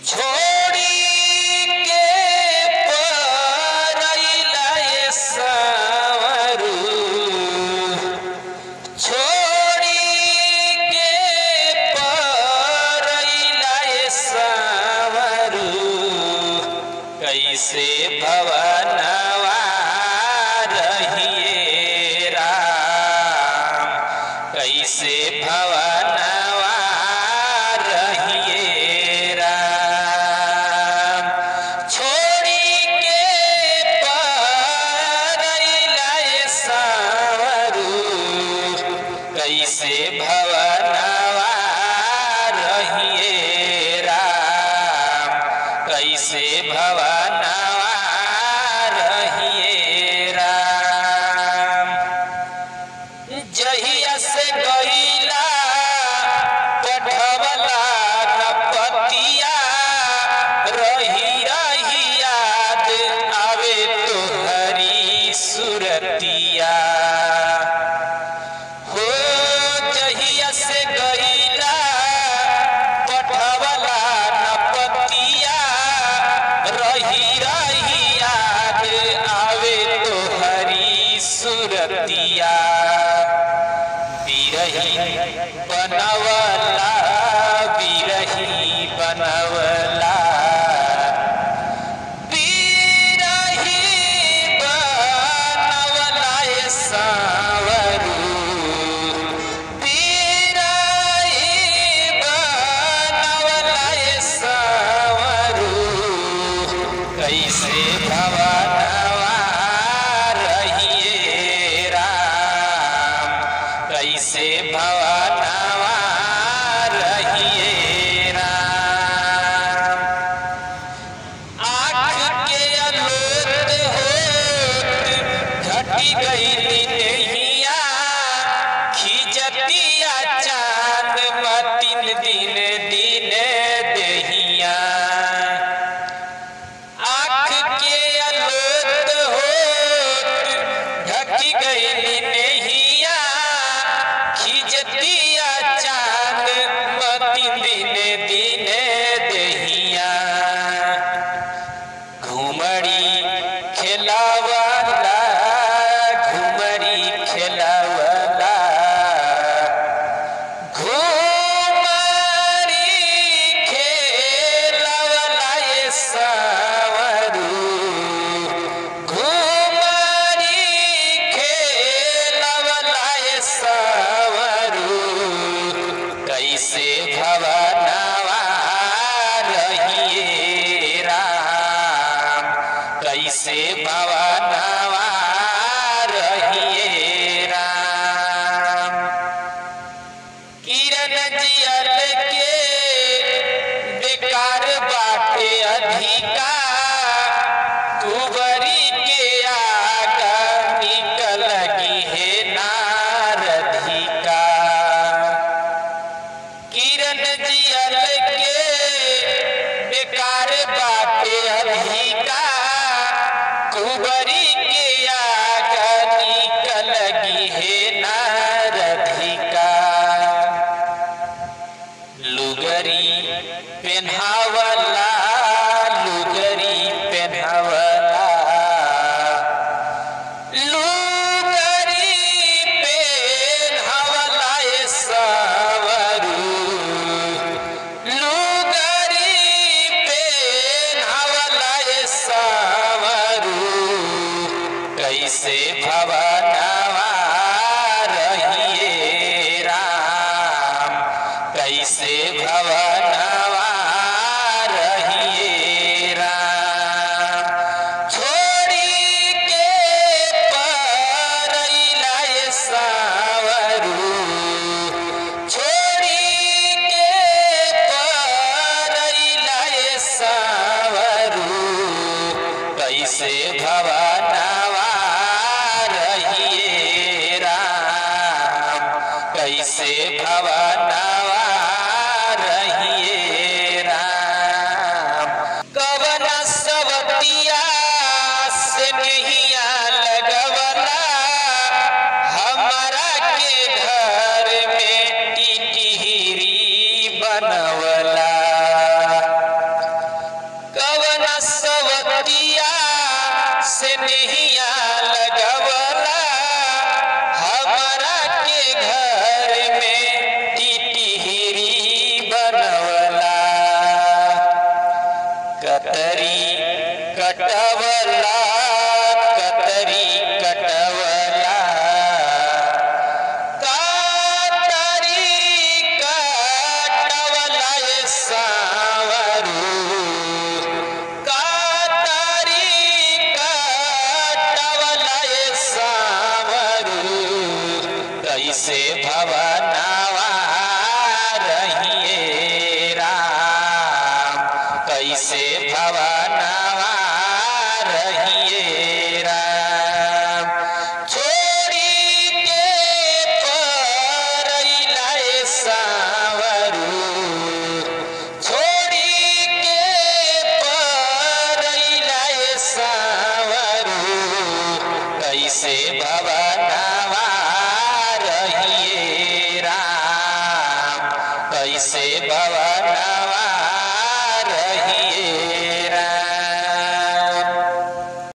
छोड़ी के परइला ये सावरू, छोड़ी के परइला ये सावरू, कैसे भवनवा रहिए राम, कैसे भवनवा रहिए राम। छोड़ी के परइला ये सावरू, कैसे भवनवा रहिए राम, कैसे भवनवा रहिए राम। जहिया से गईला पठवला न पतिया, रही रही याद आवे तोहरी सुरतिया हो। जहिया से गईला पठवला न पतिया, रही रही याद आवे तोहरी सुरतिया। बिरही बनवला, बिरही बनवला, बिरही बनवला ये सावरू, बिरही बनवला ये सावरू, कैसे भवनवा रहिए राम, कैसे भवनवा रहिए राम। आँख के अलोट होत घटी गई नैया, खिजतिया चांद मतिन दिन दिन देहिया। आँख के अलोट होत घटी गई नैया, खिजतिया चांद मतिन दिन दिन देहिया। घुमड़ी खेलावला, घुमड़ी खेलावला, घुमड़ी खेलावला ये सावरू, घुमड़ी खेलावला ये सावरू, कैसे भवनवा रहिए राम, कैसे भवनवा रहिए राम। किरण जियल के बेकार बाटे अधिका, कुंवरी के आगा निकल लगी है नारधिका। किरण जियल के बेकार बाटे अधिका, कुंवरी के आगा निकल लगी है नारधिका। लुगरी पेन्हावला, लुगरी पेन्हावला, लुगरी पेन्हावला ये सावरू, लुगरी पेन्हावला ये सावरू, कैसे भवनवा रहिए राम, कैसे भवनवा रहिए राम। छोड़ी के परइला ये सावरू, छोड़ी के परइला ये सावरू, कैसे भवनवा रहिए राम, कैसे भवनवा रहिए राम। कवना सवतिया से नहिया लगवला, हमारा के घर में टिटहिरी बनवला। कैसे भवनवा रहिए